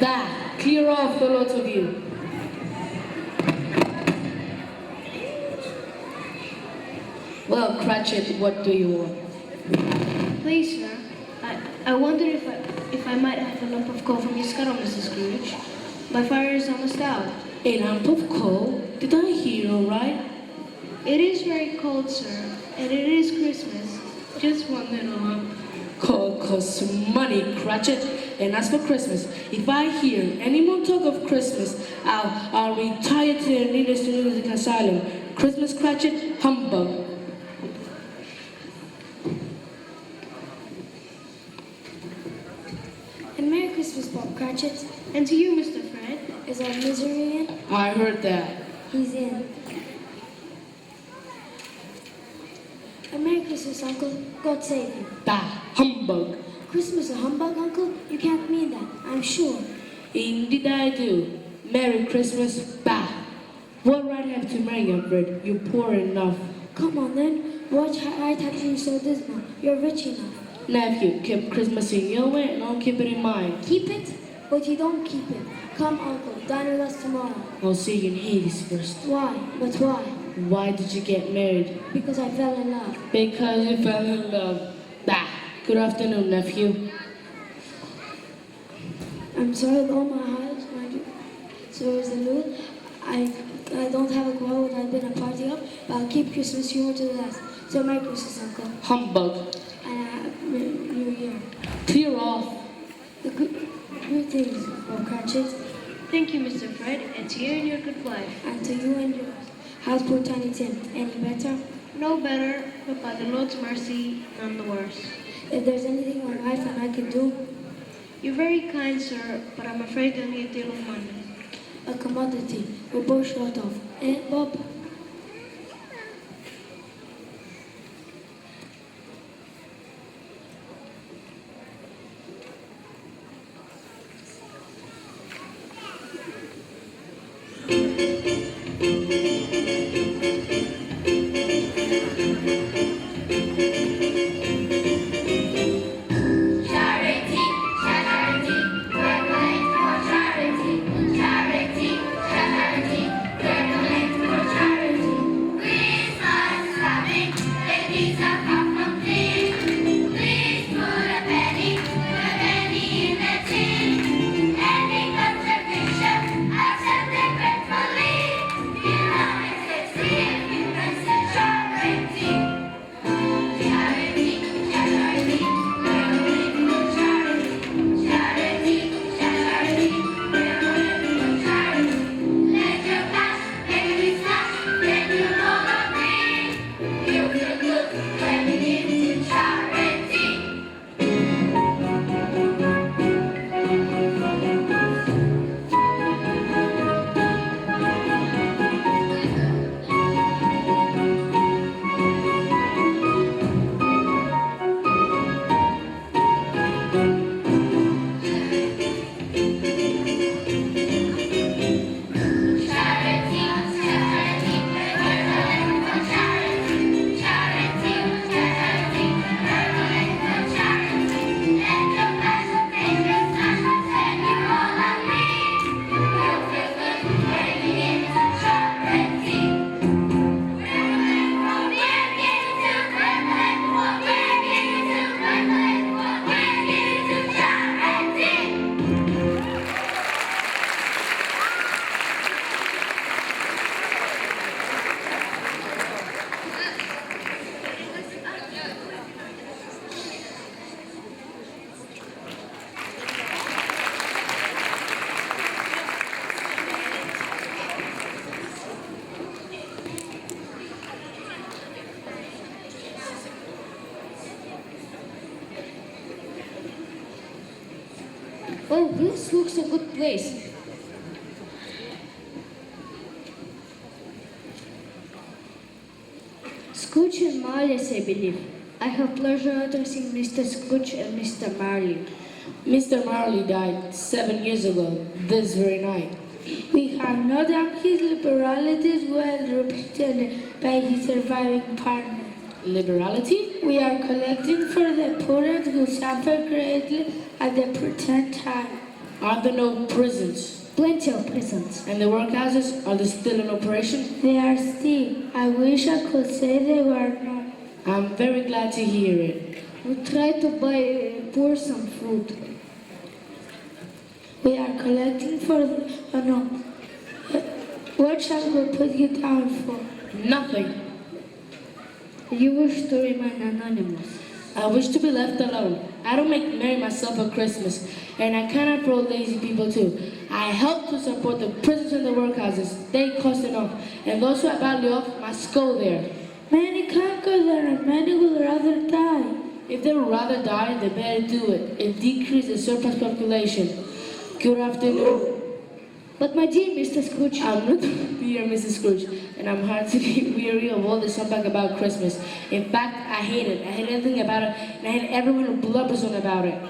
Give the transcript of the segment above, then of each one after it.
That, clear off the lot of you. Well, Cratchit, what do you want? Please, sir, I wonder if I might have a lump of coal from your scuttle, Mrs. Scrooge. My fire is almost out. A lump of coal? Did I hear all right? It is very cold, sir, and it is Christmas. Just one little lump. Coal costs money, Cratchit. And as for Christmas, if I hear any more talk of Christmas, I'll retire to the nearest lunatic asylum. Christmas, Cratchit, humbug. And Merry Christmas, Bob Cratchit. And to you, Mr. Fred. Is our misery in? I heard that. He's in. And Merry Christmas, Uncle. God save you. Bah, humbug. Christmas a humbug, Uncle? You can't mean that, I'm sure. Indeed I do. Merry Christmas, bah. What right have to marry you, Fred? You're poor enough. Come on then. Watch how I touch you so dismal. You're rich enough. Nephew, keep Christmas in your way and I'll keep it in mine. Keep it, but you don't keep it. Come, Uncle, dine with us tomorrow. I'll see you in Hades first. Why? But why? Why did you get married? Because I fell in love. Because you fell in love. Bah. Good afternoon, nephew. I'm sorry with all my heart, my dear. So is the Lord. I don't have a quarrel that I've been a party of, but I'll keep Christmas humor to the last. So Merry Christmas, Uncle. Humbug. And a Happy New Year. Clear off. The greetings, Bob Cratchit, Thank you, Mr. Fred, and to you and your good wife. and to you and yours. How's poor Tiny Tim? Any better? No better, but by the Lord's mercy, none the worse. If there's anything my wife and I can do, You're very kind, sir, but I'm afraid you'll need a deal of money. a commodity we're both short of. Eh, Bob? Charity, charity, charity, we're going for charity. Oh, this looks a good place. Scooch and Marley's, I believe. I have pleasure addressing Mr. Scooch and Mr. Marley. Mr. Marley died 7 years ago, this very night. We have no doubt his liberality is well represented by his surviving partner. Liberality? We are collecting for the poor who suffer greatly at the present time. Are there no prisons? Plenty of prisons. And the workhouses, are they still in operation? They are still. I wish I could say they were not. I'm very glad to hear it. We try to buy poor some food. We are collecting for the... Oh no. What shall we put you down for? Nothing. You wish to remain anonymous. I wish to be left alone. I don't make merry myself at Christmas, and I cannot throw lazy people too. I help to support the prisons and the workhouses. They cost enough, and those who are badly off must go there. Many can't go there and many would rather die. If they would rather die, they better do it and decrease the surplus population. Good afternoon. But my dear Mr. Scrooge, I'm not dear Mrs. Scrooge, and I'm hard to get weary of all this humbug about Christmas. In fact, I hate it. I hate everything about it, and I hate everyone who blubbers on about it.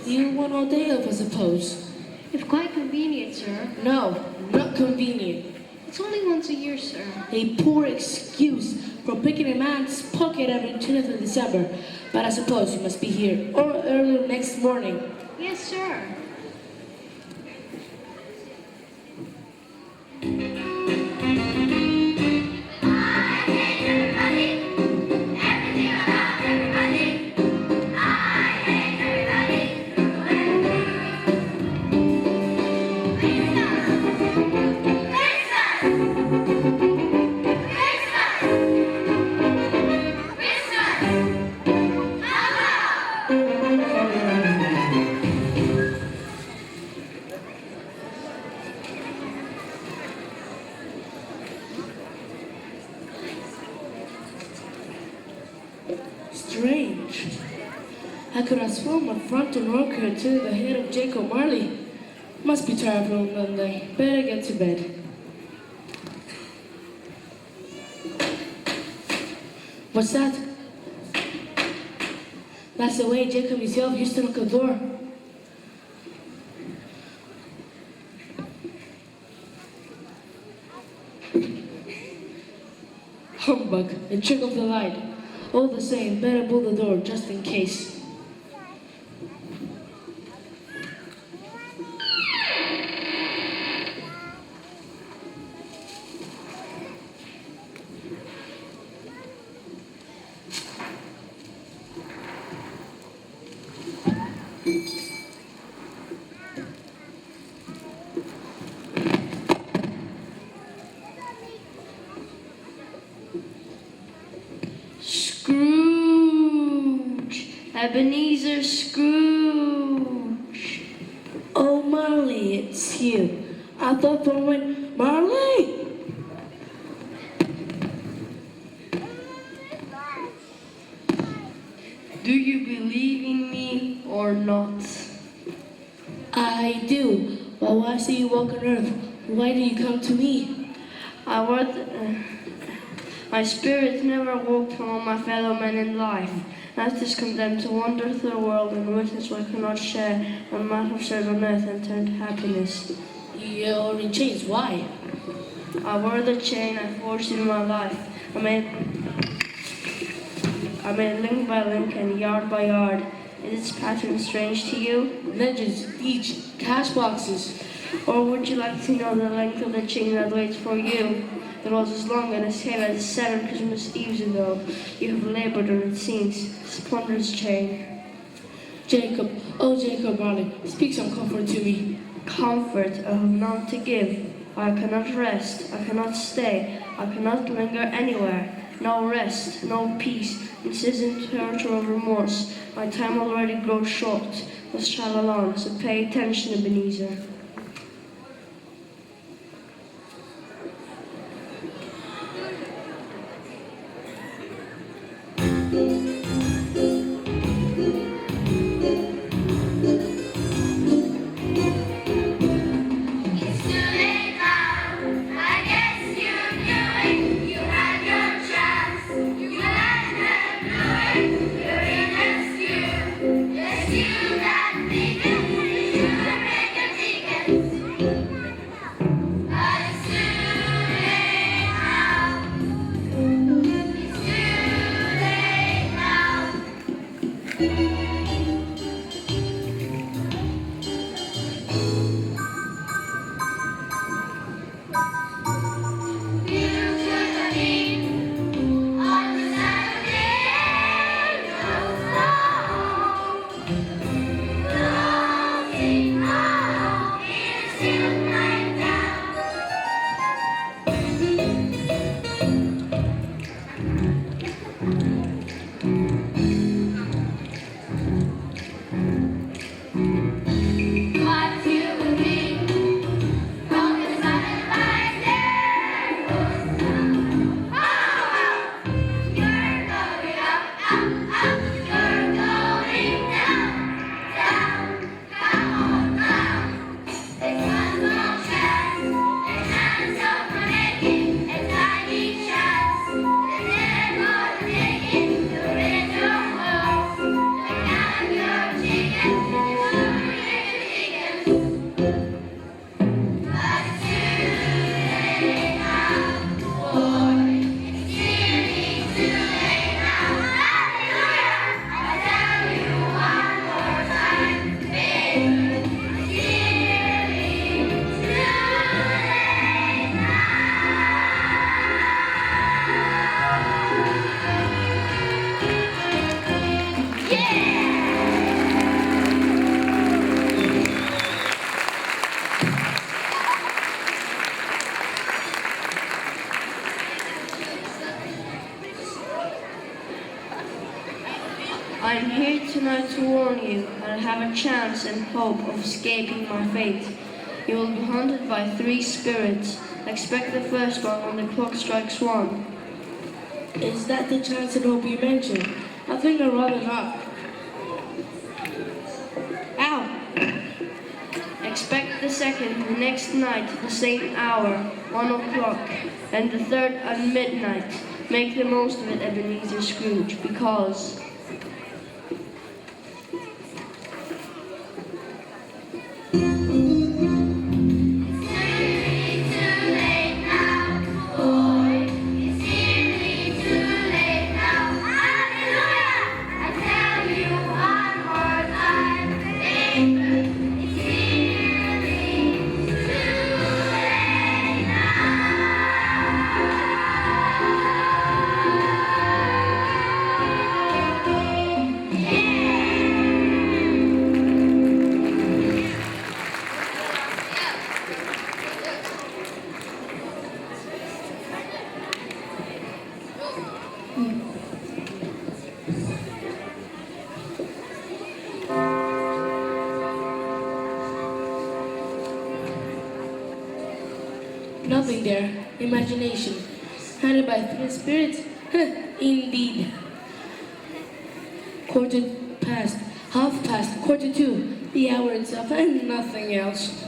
You want all day off, I suppose? it's quite convenient, sir. No, not convenient. It's only once a year, sir. A poor excuse for picking a man's pocket every 20th of December. But I suppose you must be here, or early next morning. Yes, sir. I could have sworn my front door knocker to the head of Jacob Marley. Must be tired from Monday. Better get to bed. What's that? That's the way Jacob himself used to knock the door. Humbug, a trick of the light. All the same, better bolt the door just in case. Scrooge! Ebenezer Scrooge! Oh, Marley, it's you. I thought for a moment, Marley! Do you believe in me or not? I do. But why see you walk on earth? Why do you come to me? My spirit never walked among my fellow men in life. That is condemned to wander through the world and witness what I cannot share and might have shared on earth and turn to happiness. You're in chains. Why? I wore the chain I forged in my life. I made link by link and yard by yard. Is its pattern strange to you? Legends, each cash boxes. Or would you like to know the length of the chain that waits for you? It was as long and as heavy as 7 Christmas Eves ago. You have labored on it since. This ponderous chain. Jacob, oh Jacob Marley, speak some comfort to me. Comfort I have none to give. I cannot rest, I cannot stay, I cannot linger anywhere. No rest, no peace. This isn't torture of remorse. My time already grows short. Must travel along, so pay attention, Ebenezer. I am here tonight to warn you that I have a chance and hope of escaping my fate. You will be haunted by 3 spirits. Expect the first one when the clock strikes 1. Is that the chance and hope you mentioned? I think I'd rather not. Expect the second the next night, the same hour, 1 o'clock, and the third at midnight. Make the most of it, Ebenezer Scrooge, because Nothing there. Imagination. Handed by three spirits? Indeed. Quarter past, half past, quarter to, the hour itself, and nothing else.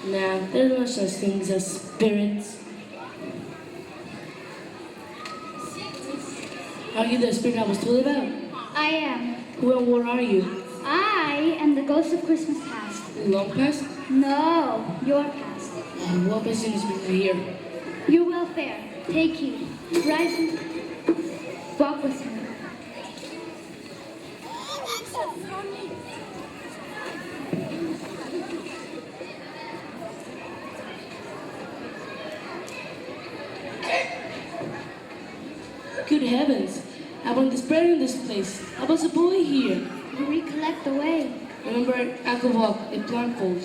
Now, there are no such things as spirits. Are you the spirit I was told about? I am. Who and what are you? I am the ghost of Christmas past. Long past? No, your past. What business bring you here? Your welfare. Take heed. Rise and walk with me. Good heavens! I went despairing in this place. I was a boy here. You recollect the way. Remember alcohol, a blindfold.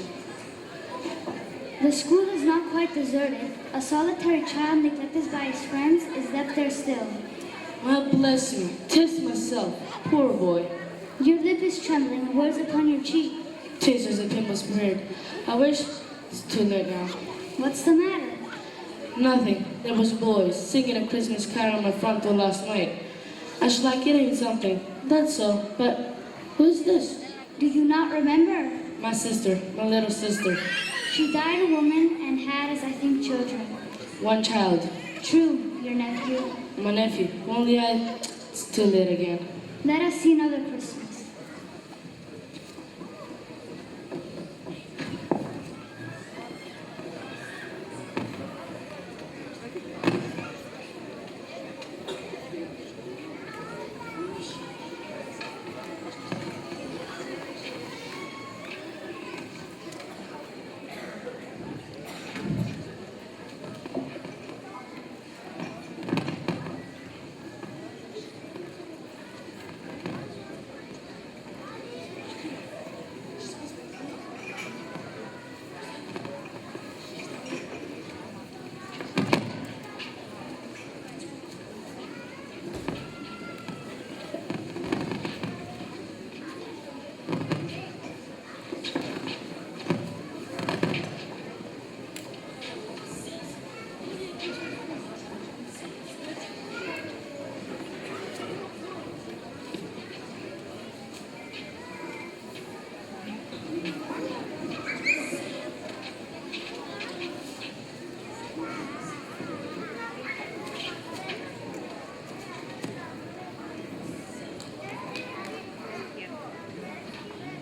The school is not quite deserted. A solitary child neglected by his friends is left there still. Well, bless me. 'Tis myself. Poor boy. Your lip is trembling, and words upon your cheek. 'Tis as if him was weird. I wish it's too late now. What's the matter? Nothing. There was boys singing a Christmas carol on my front door last night. I should like getting something. That's all. But who's this? Do you not remember? My sister. My little sister. She died a woman and had, as I think, children. One child. True, your nephew. My nephew. Only it's too late again. Let us see another Christmas.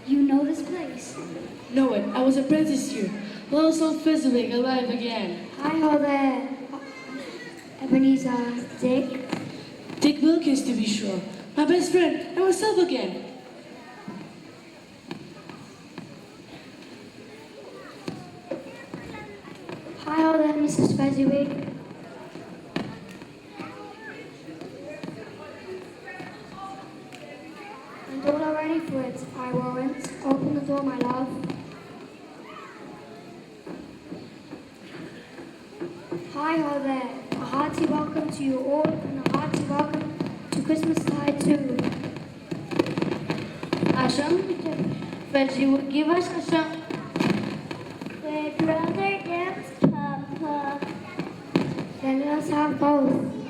You know this place? Know it. I was apprenticed here. Well, so physically alive again. Hi, ho there. Ebenezer, Dick. Dick Wilkins, to be sure. My best friend and myself again. Hi, ho there, Mrs. Fezziwig. I'm all ready for it. I warrant. Open the door, my love. Hi ho there. A hearty welcome to you all and a hearty welcome to Christmas tide too. Reggie will give us a song. Where brother dance, Papa. Then let us have both.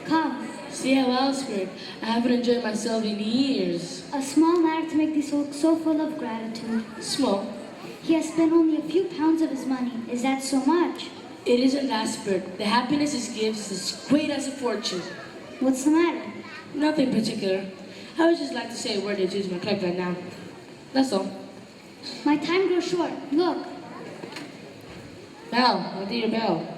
Come, See how Alfred, I haven't enjoyed myself in years. a small matter to make these folks so full of gratitude. Small. He has spent only a few pounds of his money. Is that so much? It isn't that, Spirit. The happiness it gives is as great as a fortune. What's the matter? Nothing particular. I would just like to say a word or two to my clerk right now. That's all. My time grows short. Look, Bell, I'll do your bell.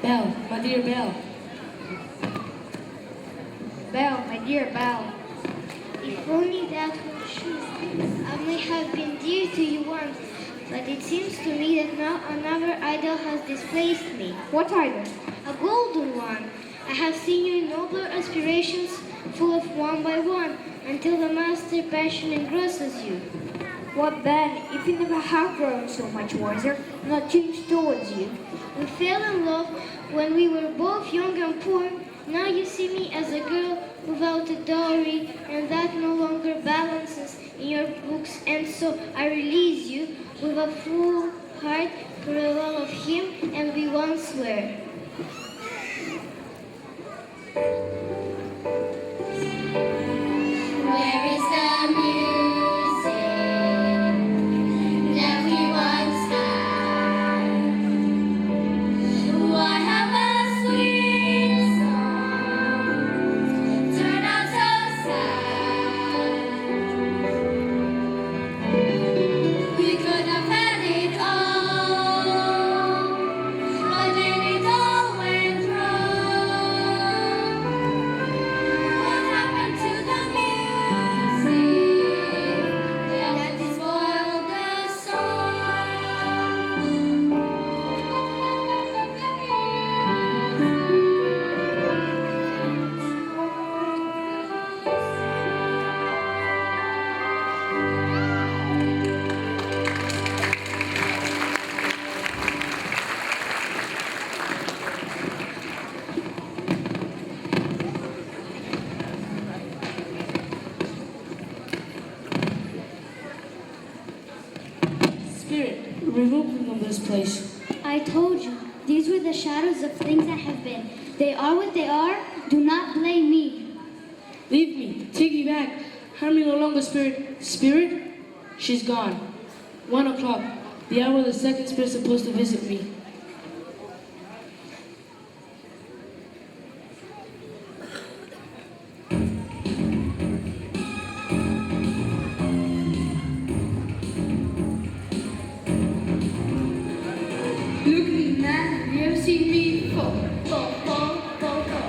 Belle, my dear Belle. Belle, my dear Belle. If only that were true, I may have been dear to you once, but it seems to me that now another idol has displaced me. What idol? A golden one. I have seen your nobler aspirations full of one by one, until the master passion engrosses you. What then, if you never have grown so much wiser, not changed towards you? We fell in love when we were both young and poor. Now you see me as a girl without a dowry, and that no longer balances in your books, and so I release you with a full heart for the love of him and we once were. Where is the music that we once had? Why have a sweet song turned out so sad? We could have had it all, but then it all went wrong. What happened to the music that spoiled the song? Spirit, remove me from this place. I told you, these were the shadows of things that have been. They are what they are. Do not blame me. Leave me. Take me back. Harm me no longer, Spirit. Spirit? She's gone. 1 o'clock. The hour the second spirit's supposed to visit me. Look at me, man. You ever seen me before?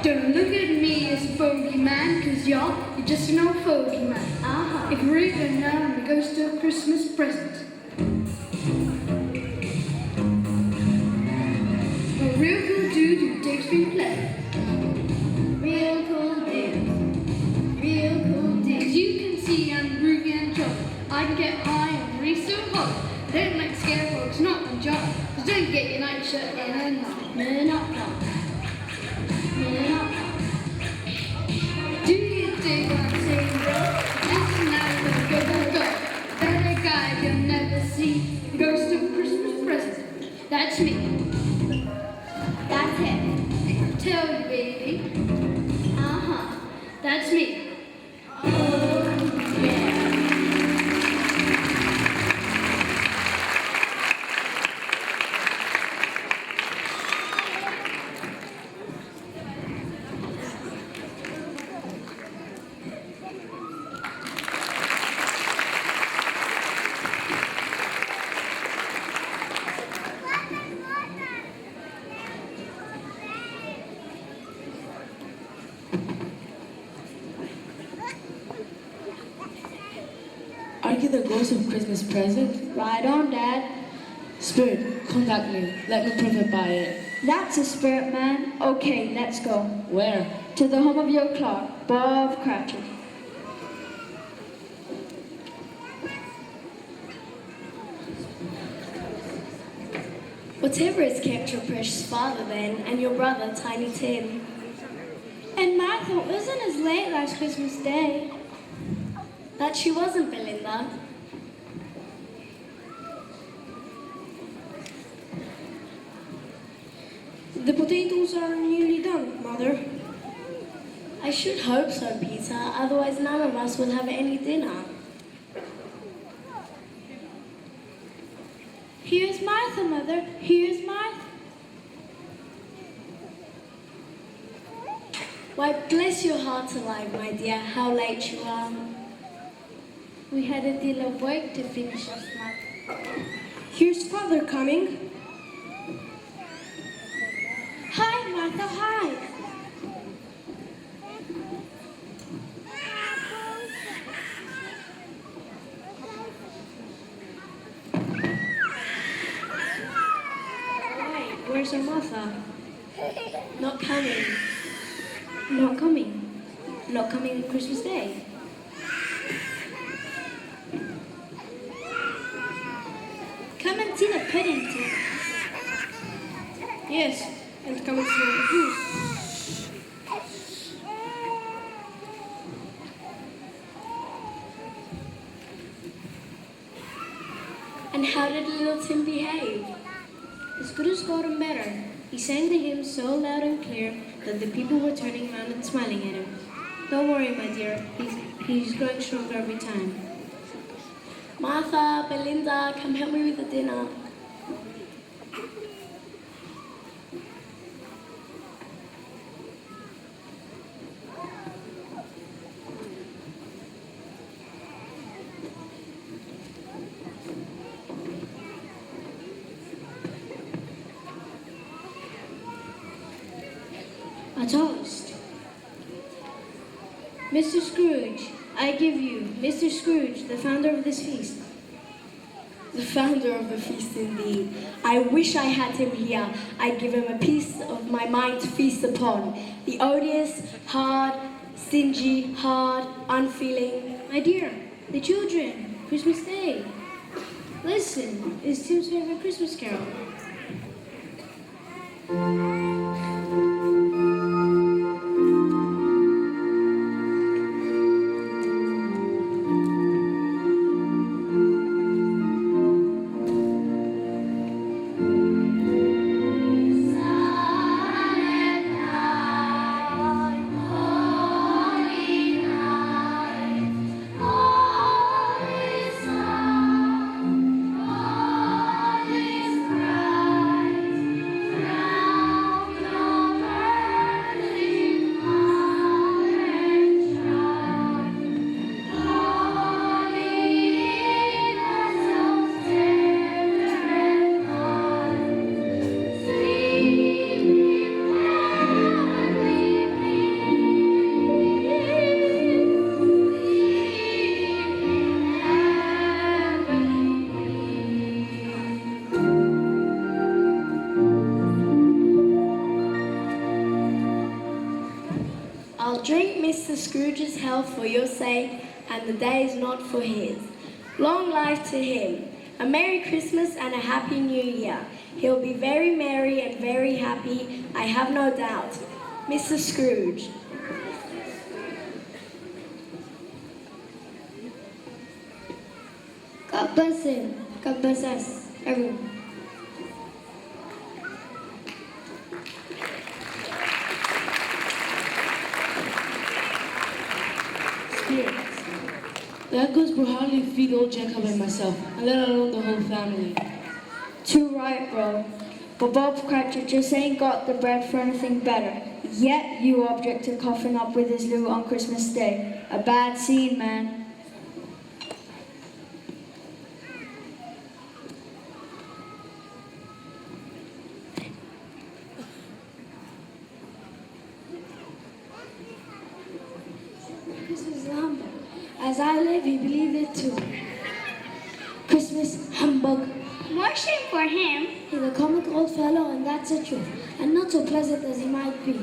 Don't look at me as a fogey man, cause you're just an old fogey man. If we're even now, I'm the ghost of a Christmas present. A real cool dude who takes me play. Real cool dude. Real cool dude. As you can see, I'm groovy and jolly. I can get high and breathe so hot. I don't like scare folks, not my job. Just don't get your nightshirt in and not. No, not that. No, not that. Do you dig what I'm saying, bro? This is now go. Better guy you'll never see. The ghost of Christmas present. That's me. That's it. Tell you, baby. That's me. Oh, yeah. Are you the ghost of Christmas present? Right on, Dad. Spirit, contact me. Let me profit by it. That's a spirit, man. Okay, let's go. Where? To the home of your clerk, Bob Cratchit. Whatever has kept your precious father then, and your brother, Tiny Tim? And Martha wasn't as late last Christmas Day. That she wasn't, Belinda. The potatoes are nearly done, Mother. I should hope so, Peter, otherwise none of us will have any dinner. Here's Martha, Mother. Here's Martha. Why, bless your heart alive, my dear, how late you are. We had a deal of work to finish off, Martha. Here's Father coming. Hi, Martha, hide. Wait, where's our Martha? Not coming. Not coming. Not coming on Christmas Day. Come and see the pudding, Tim. Yes, and come and see the goose. And how did little Tim behave? As good as gold and better. He sang the hymn so loud and clear that the people were turning around and smiling at him. Don't worry, my dear. He's growing stronger every time. Martha, Belinda, come help me with the dinner. A toast. Mr. Scrooge, I give you, Mr. Scrooge, the founder of this feast. The founder of the feast indeed. I wish I had him here. I'd give him a piece of my mind to feast upon. The odious, hard, stingy, hard, unfeeling. My dear, the children, Christmas Day. Listen, it's Tim's favorite Christmas carol. I'll drink Mr. Scrooge's health for your sake, and the day is not for his. Long life to him. A Merry Christmas and a Happy New Year. He'll be very merry and very happy, I have no doubt. Mr. Scrooge. God bless him. God bless us, everyone. Spirits. The echoes will hardly feed old Jacob and myself, and let alone the whole family. Too right, bro. But Bob Cratchit just ain't got the bread for anything better. Yet you object to coughing up with his loot on Christmas Day. A bad scene, man. Christmas is humbug. As I live, he believed it too. Christmas humbug. More shame for him. He's a comic old fellow, and that's the truth. And not so pleasant as he might be.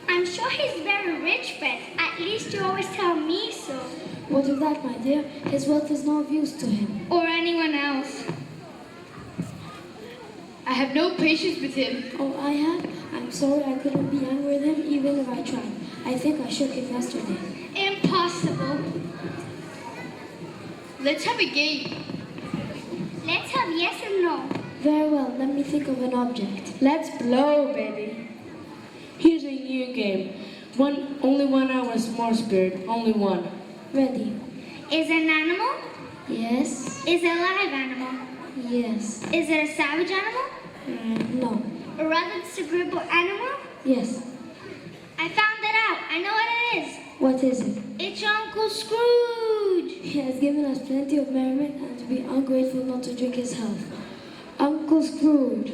I'm sure he's very rich, but at least you always tell me so. What of that, my dear? His wealth is no of use to him. Or anyone else. I have no patience with him. Oh, I have? I'm sorry I couldn't be angry with him, even if I tried. I think I shook him yesterday. Impossible. Let's have a game. Let's have yes and no. Very well, let me think of an object. Let's blow, baby. Here's a new game. Only 1 hour more, Spirit. Only one. Ready? Is it an animal? Yes. Is it a live animal? Yes. Is it a savage animal? No. A rather disagreeable animal? Yes. I found it out. I know what it is. What is it? It's your Uncle Scrooge. He has given us plenty of merriment, and to be ungrateful not to drink his health. Uncle Scrooge.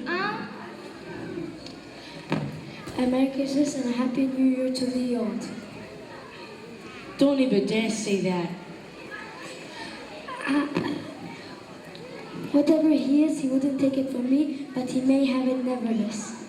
A Merry Christmas and a Happy New Year to the old. Don't even dare say that. Whatever he is, he wouldn't take it from me, but he may have it nevertheless.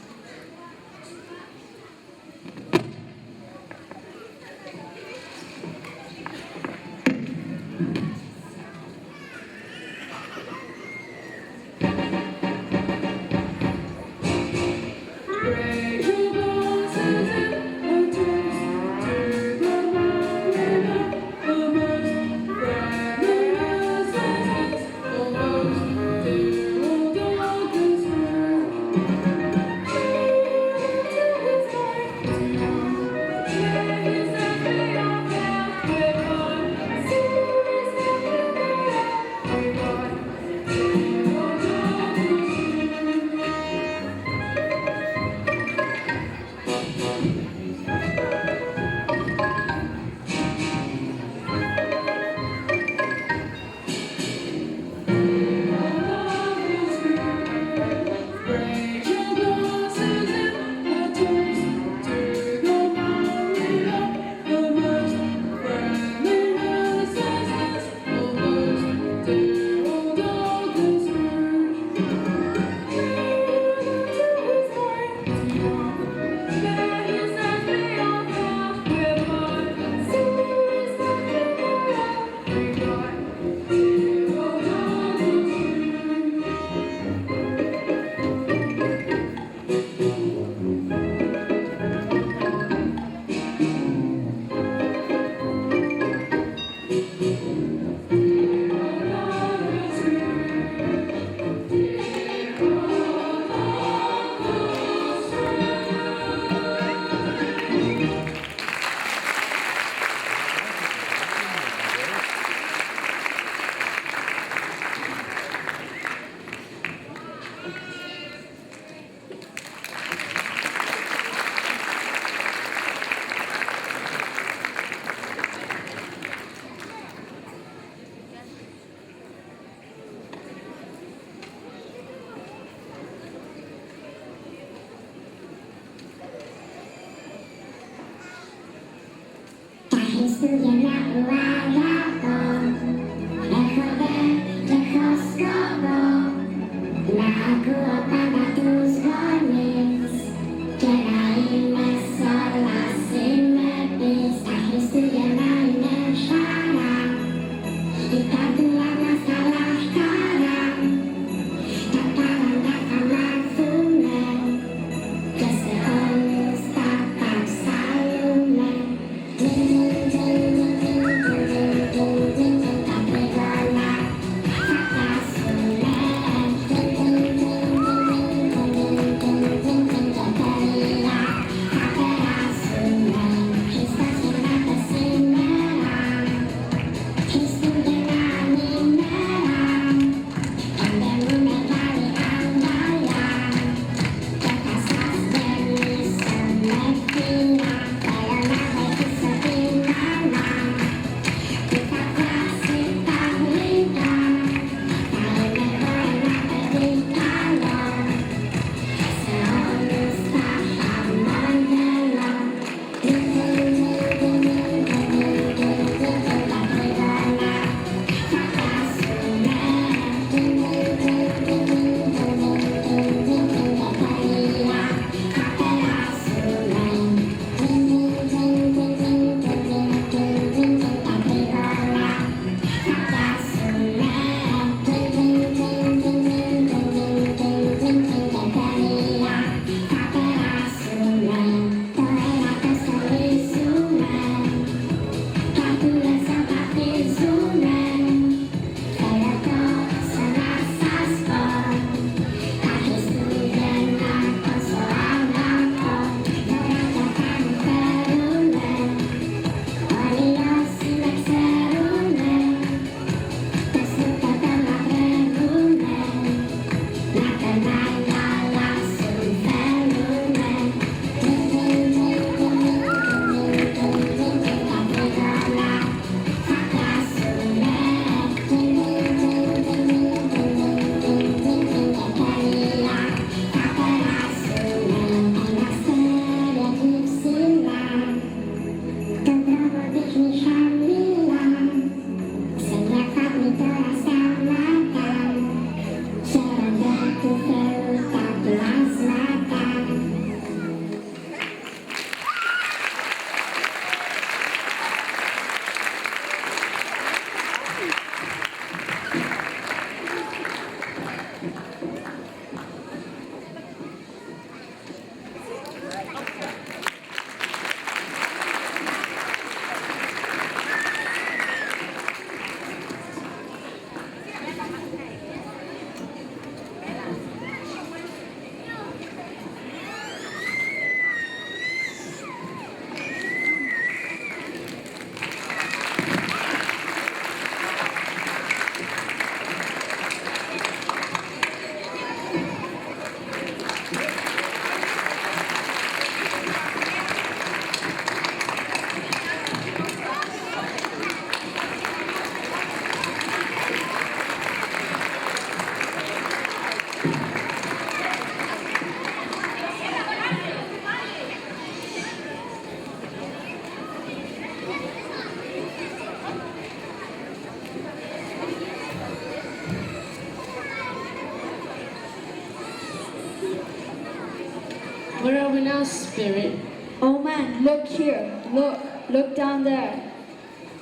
Where are we now, Spirit? Oh man, look here. Look down there.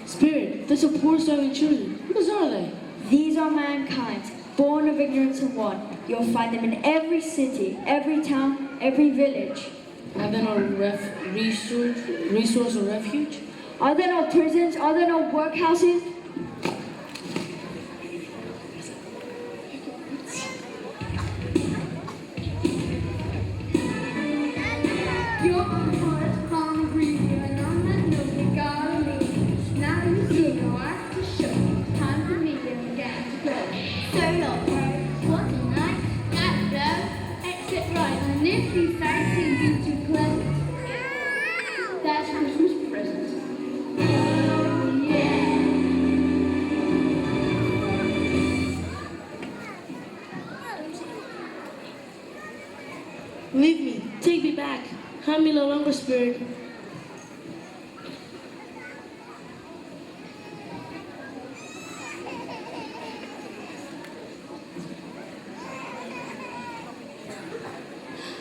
Spirit, those are poor starving children. Whose are they? These are mankind, born of ignorance and want. You'll find them in every city, every town, every village. Are there no resource or refuge? Are there no prisons? Are there no workhouses? You're hungry, and on that note we gotta leave. Now you see no act to show. Time for me to get to go. Solo, what a night, that blow, exit right. And if you fancy you too pleasant, that's Christmas present. Oh, yeah. Leave me. Take me back. Harm me no longer, Spirit.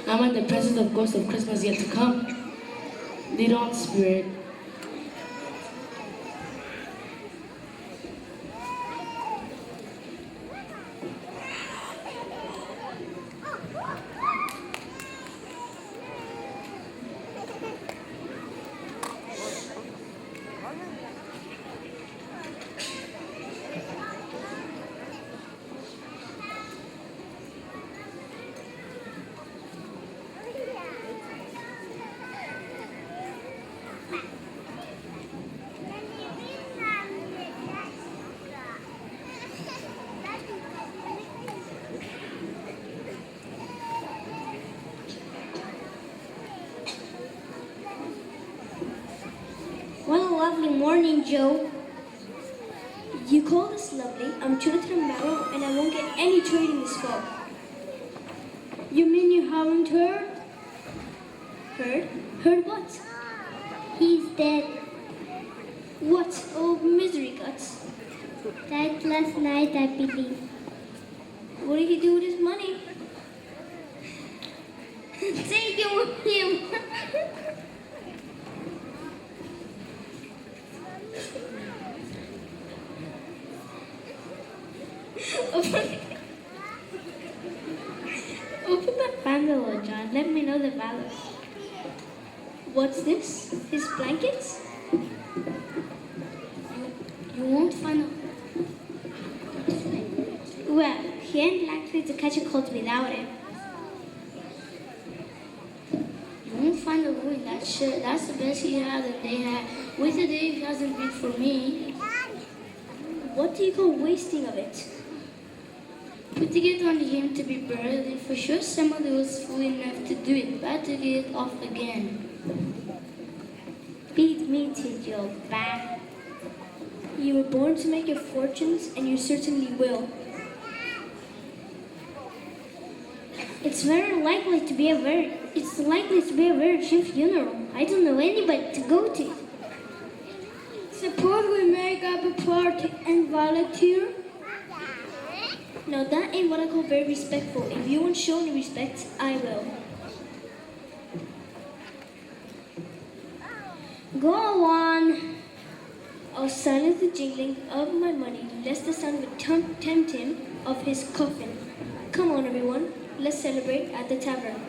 I'm in the presence of ghosts of Christmas yet to come. Lead on, Spirit. What a lovely morning, Joe. You call this lovely? I'm chilled to the marrow and I won't get any trading this fall. You mean you haven't heard? Heard? Heard what? He's dead. What? Oh, misery guts. Died last night, I believe. What did he do with his money? Take it with him. Open that bungalow, John. Let me know the value. What's this? His blankets? You won't find out. Well, he ain't likely to catch a cold without it. You won't find a ruin that shit. That's the best he had that they had. Wasted it if it hasn't been for me. What do you call wasting of it? Putting it on him to be buried, and for sure somebody was fool enough to do it, but to get it off again. Beat me to your back. You were born to make your fortunes, and you certainly will. It's likely to be a very cheap funeral. I don't know anybody to go to. Suppose we make up a party and volunteer? No, that ain't what I call very respectful. If you won't show any respect, I will. Go on. I'll silence the jingling of my money, lest the sound would tempt him of his coffin. Come on, everyone. Let's celebrate at the tavern.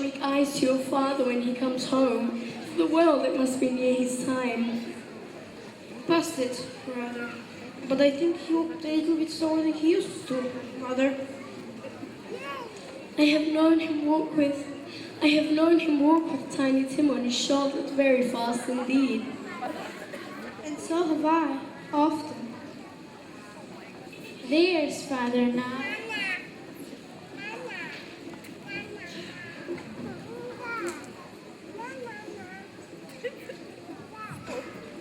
like eyes to your father when he comes home. For the world, it must be near his time. Past it, rather. But I think he walked a little bit slower than he used to, Mother. I have known him walk with Tiny Tim on his shoulders very fast indeed. And so have I, often. There's Father now.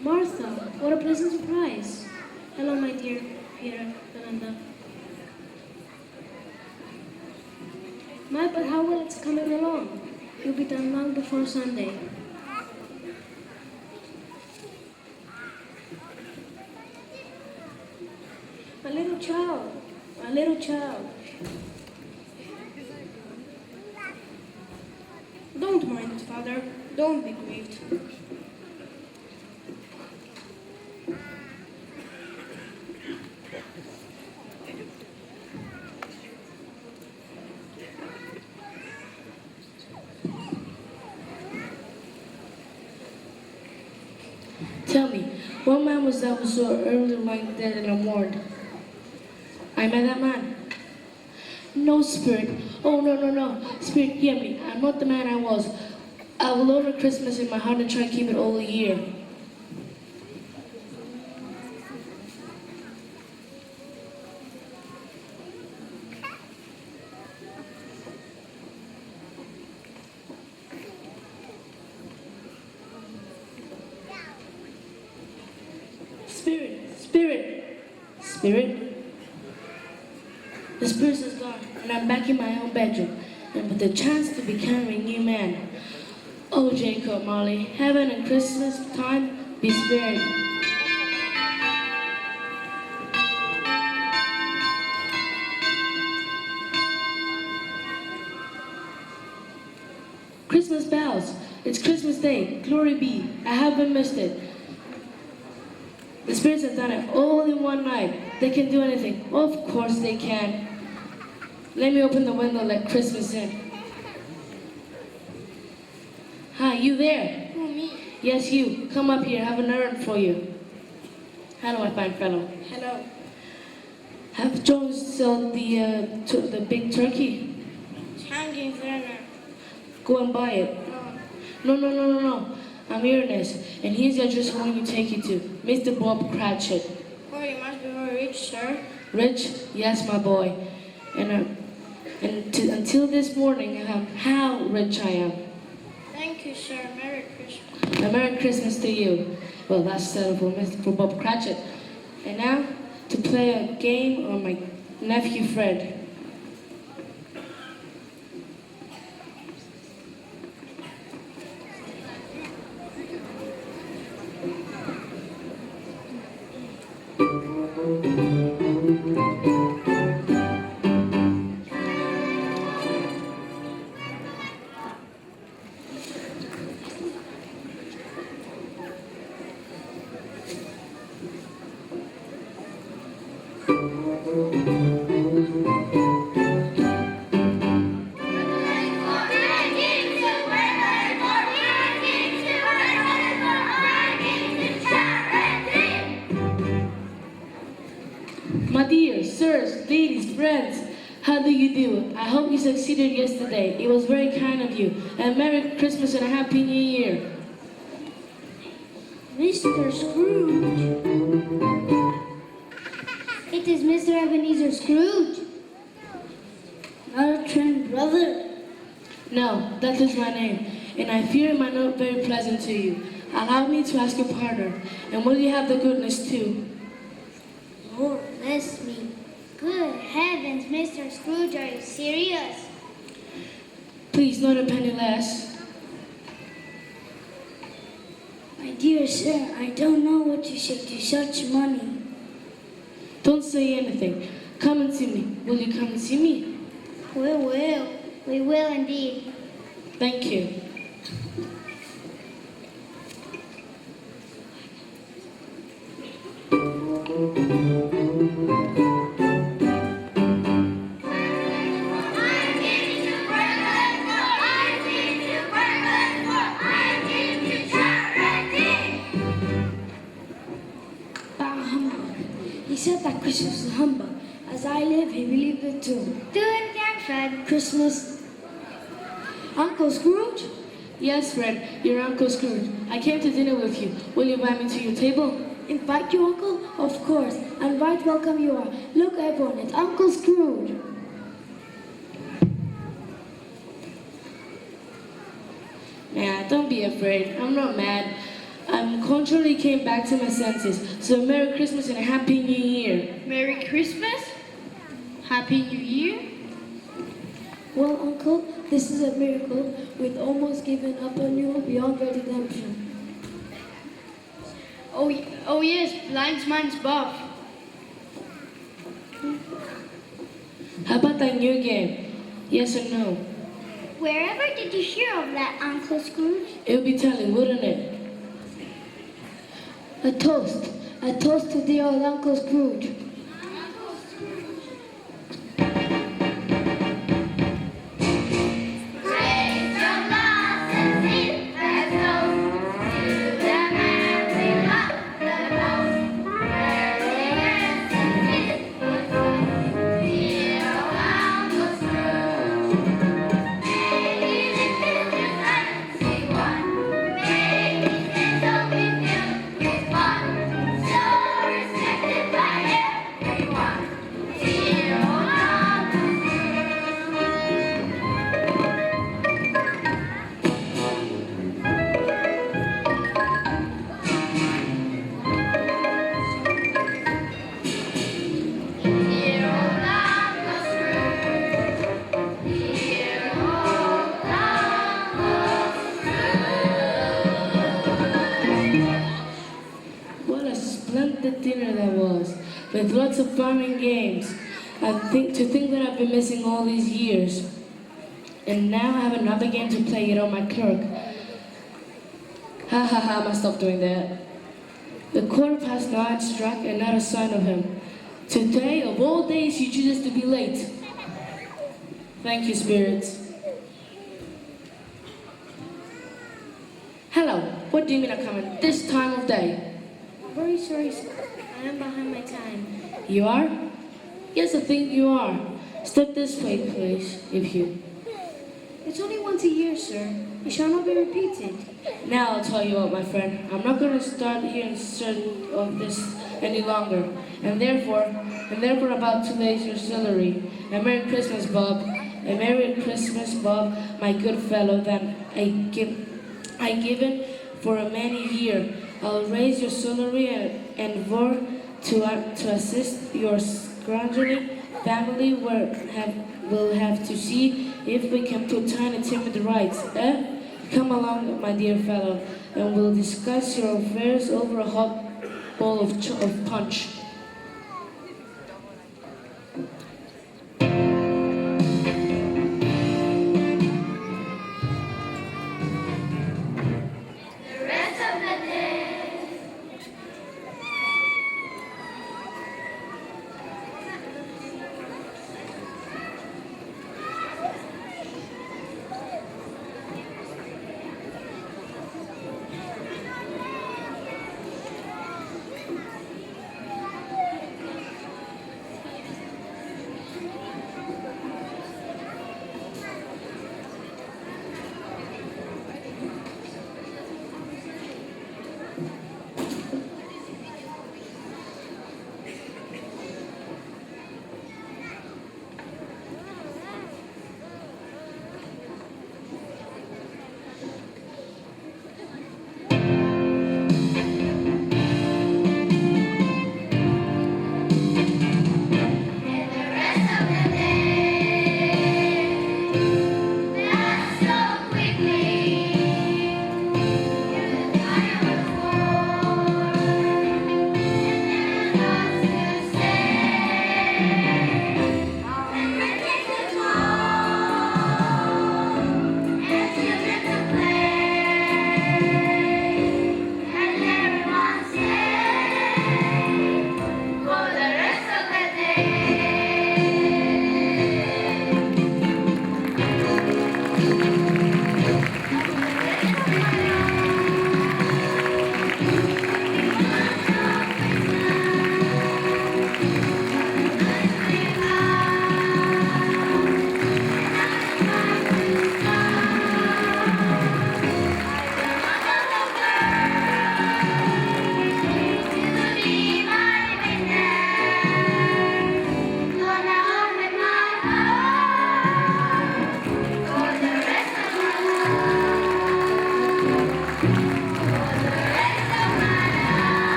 Martha, what a pleasant surprise. Hello, my dear Peter, Belinda. My, but how well it's coming along. You'll be done long before Sunday. My little child, my little child. Don't mind it, Father. Don't be grieved. Tell me, what man was that was so early lying dead and unmourned? I met that man. No, Spirit. Oh, no, no, no. Spirit, hear me. I'm not the man I was. I will honor Christmas in my heart and try to keep it all year. Spirit, Spirit, Spirit. The Spirit is gone, and I'm back in my own bedroom, and with the chance to become a new man. Oh, Jacob Marley, heaven and Christmas time be spared. Christmas bells, it's Christmas Day, glory be, I haven't missed it. The spirits have done it all in one night. They can do anything. Of course they can. Let me open the window, let Christmas in. Hi, you there? Who, me? Yes, you. Come up here, I have an errand for you. Hello, my fine fellow. Hello. Have Jones sold the big turkey? It's hanging there now. Go and buy it. No. No. I'm Ernest, and here's the address I want you to take you to. Mr. Bob Cratchit. Oh, you must be very rich, sir. Rich? Yes, my boy. Until this morning, how rich I am. Thank you, sir. Merry Christmas. A Merry Christmas to you. Well, that's settled for Bob Cratchit. And now, to play a game on my nephew Fred. My dear sirs, ladies, friends, how do you do? I hope you succeeded yesterday. It was very kind of you. And Merry Christmas and a Happy New Year. Mr. Scrooge. It is Mr. Ebenezer Scrooge. Not a twin brother. No, that is my name, and I fear it might not be very pleasant to you. Allow me to ask your pardon, and will you have the goodness to? Lord, bless me. Good heavens, Mr. Scrooge, are you serious? Please, not a penny less. My dear sir, I don't know what to say to such money. Don't say anything. Come and see me. Will you come and see me? We will. We will indeed. Thank you. said that Christmas was humbug. As I live, he believed it too. Do it again, Fred. Christmas. Uncle Scrooge? Yes, Fred, your Uncle Scrooge. I came to dinner with you. Will you invite me to your table? Invite you, Uncle? Of course. And right welcome you are. Look, everyone, it's Uncle Scrooge. Nah, don't be afraid. I'm not mad. I contrary came back to my senses. So Merry Christmas and a Happy New Year. Merry Christmas. Happy New Year. Well, Uncle, this is a miracle. We'd almost given up on you beyond redemption. Oh yes, blind man's buff. How about that new game? Yes or no? Wherever did you hear of that, Uncle Scrooge? It would be telling, wouldn't it? A toast. A toast to dear old Uncle Scrooge. Splendid dinner that was, with lots of fun and games. To think that I've been missing all these years, and now I have another game to play it on my clerk. Ha ha ha! I must stop doing that. The 9:15 struck, and not a sign of him. Today, of all days, he chooses to be late. Thank you, spirits. Hello. What do you mean I'm coming this time of day? Very sorry, sir. I am behind my time. You are? Yes, I think you are. Step this way, please, if you... It's only once a year, sir. It shall not be repeated. Now I'll tell you what, my friend. I'm not going to start here instead of this any longer. And therefore about to raise your salary. A Merry Christmas, Bob. A Merry Christmas, Bob, my good fellow, that I given for a many year. I'll raise your salary and vor to assist your struggling family will have to see if we can put Tiny Tim in the rights. Come along, my dear fellow, and we'll discuss your affairs over a hot bowl of punch.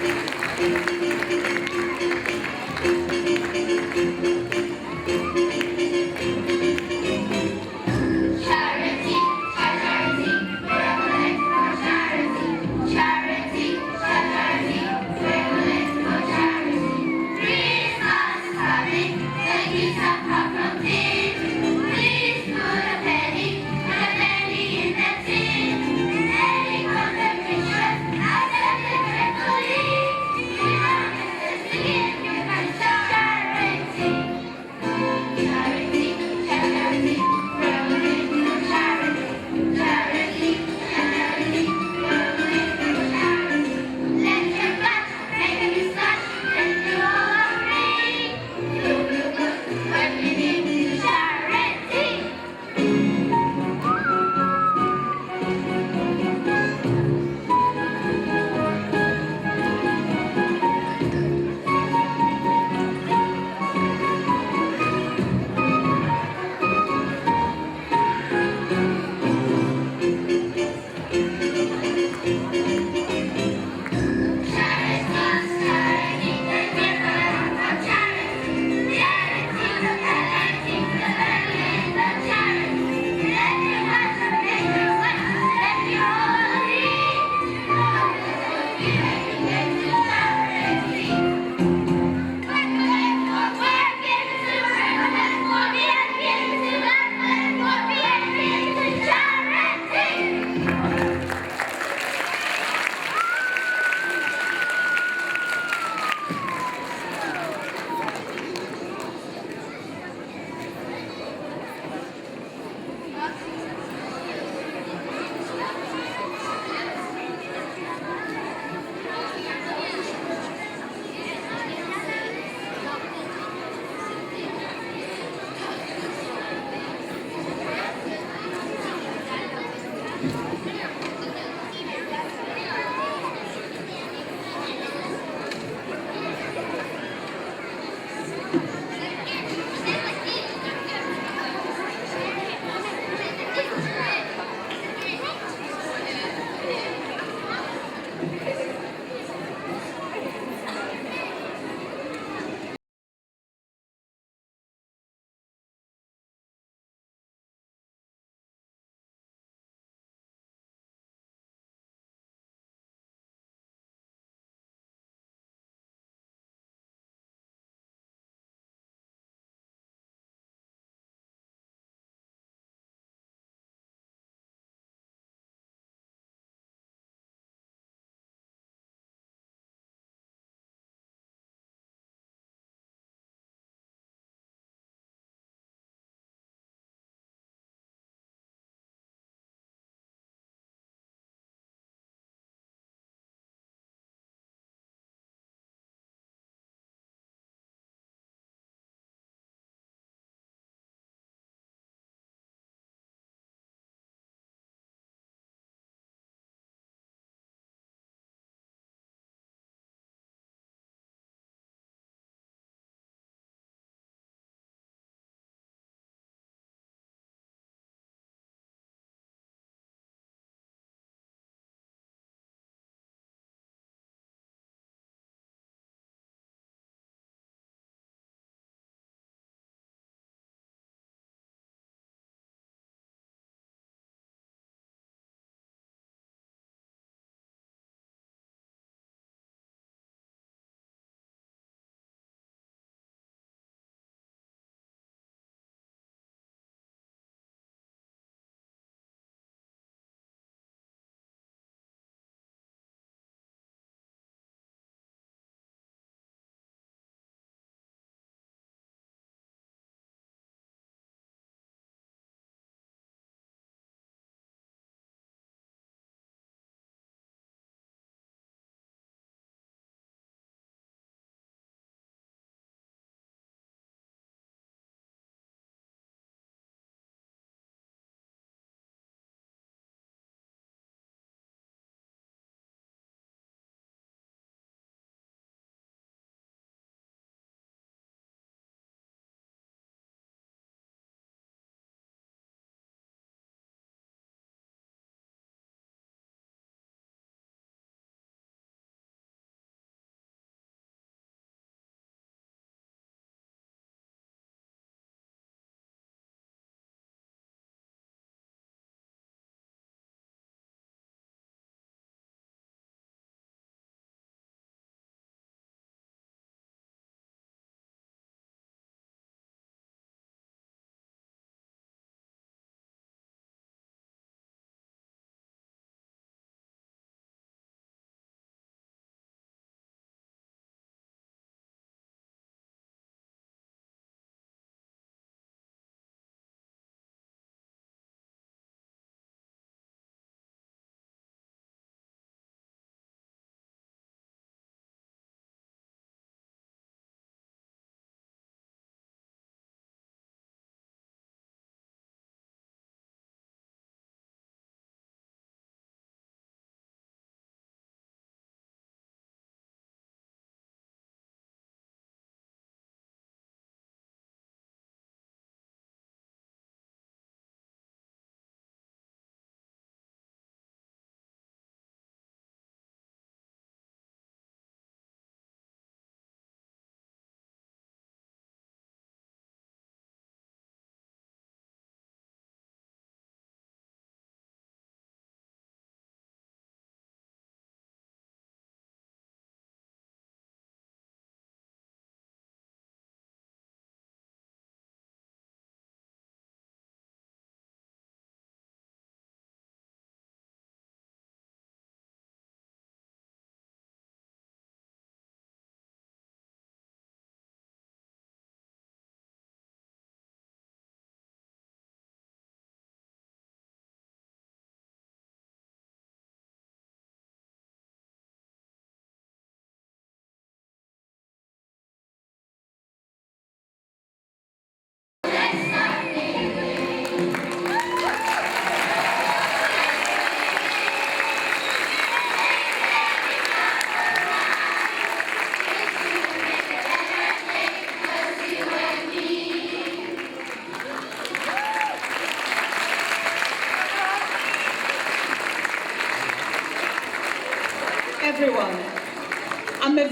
Charity, charity, we're willing for charity. Charity, charity, we're willing for charity. Christmas is coming, the gifts have come from tin. Please put a penny in the tin. Any contribution, accept it gratefully. We want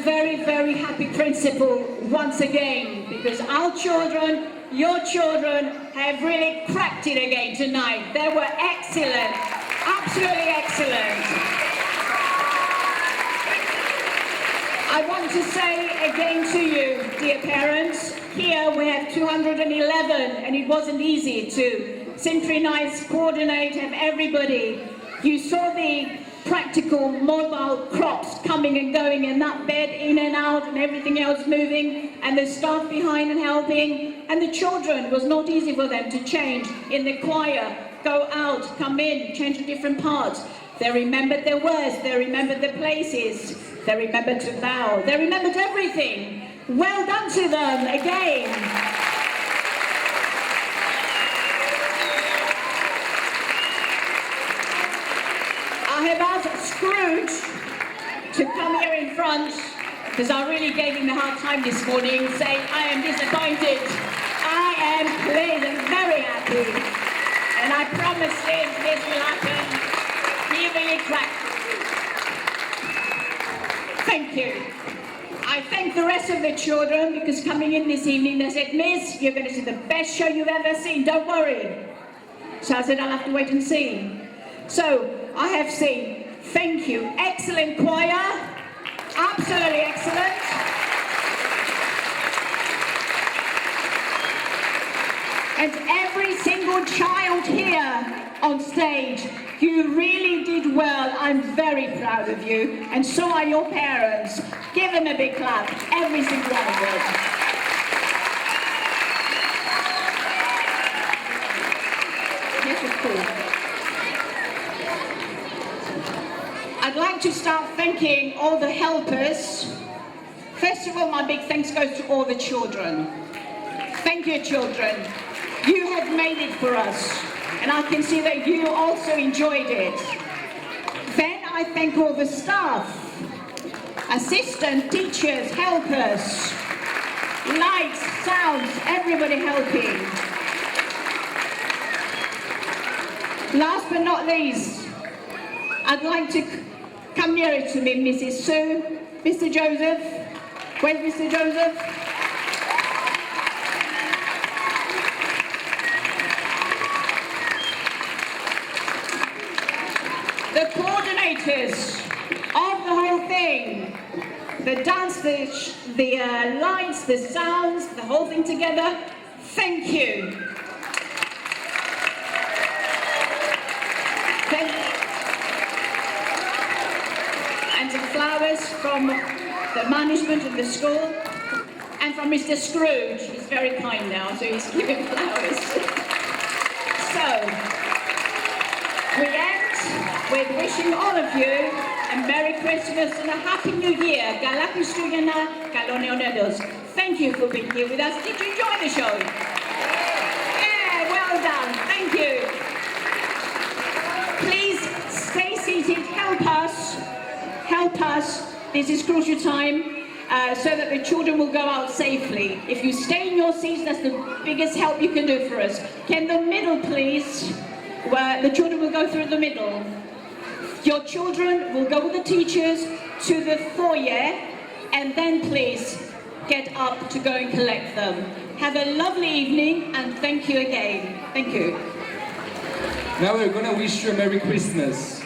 very, very happy principal once again, because our children, your children, have really cracked it again tonight. They were excellent, absolutely excellent. I want to say again to you, dear parents, here we have 211, and it wasn't easy to synchronize, coordinate, have everybody. You saw the practical mobile crops coming and going, and that bed in and out and everything else moving, and the staff behind and helping, and the children, it was not easy for them to change in the choir, go out, come in, change to different parts. They remembered their words, they remembered the places, they remembered to bow, they remembered everything. Well done to them again. I have asked Scrooge to come here in front, because I really gave him a hard time this morning, saying I am disappointed, I am pleased and very happy, and I promised him this will happen. He really cracked. Thank you. I thank the rest of the children, because coming in this evening they said, Miss, you're going to see the best show you've ever seen, don't worry. So I said, I'll have to wait and see. So I have seen, thank you, excellent choir, absolutely excellent. And every single child here on stage, you really did well. I'm very proud of you, and so are your parents. Give them a big clap, every single one of them. Yes, of course. I'd like to start thanking all the helpers. First of all, my big thanks goes to all the children. Thank you, children. You have made it for us, and I can see that you also enjoyed it. Then I thank all the staff, assistant, teachers, helpers, lights, sounds, everybody helping. Last but not least, I'd like to come nearer to me, Mrs. Sue, Mr. Joseph. Where's Mr. Joseph? The coordinators of the whole thing, the dance, the lights, the sounds, the whole thing together, thank you. And some flowers from the management of the school, and from Mr. Scrooge. He's very kind now, so he's giving flowers. So, we end with wishing all of you a Merry Christmas and a Happy New Year. Thank you for being here with us. Did you enjoy the show? Yeah, well done. Thank you. Please stay seated. Help us. Help us. This is crucial time. So that the children will go out safely. If you stay in your seats, that's the biggest help you can do for us. Can the middle, please? Where the children will go through the middle. Your children will go with the teachers to the foyer, and then please get up to go and collect them. Have a lovely evening, and thank you again. Thank you. Now we're gonna wish you a Merry Christmas.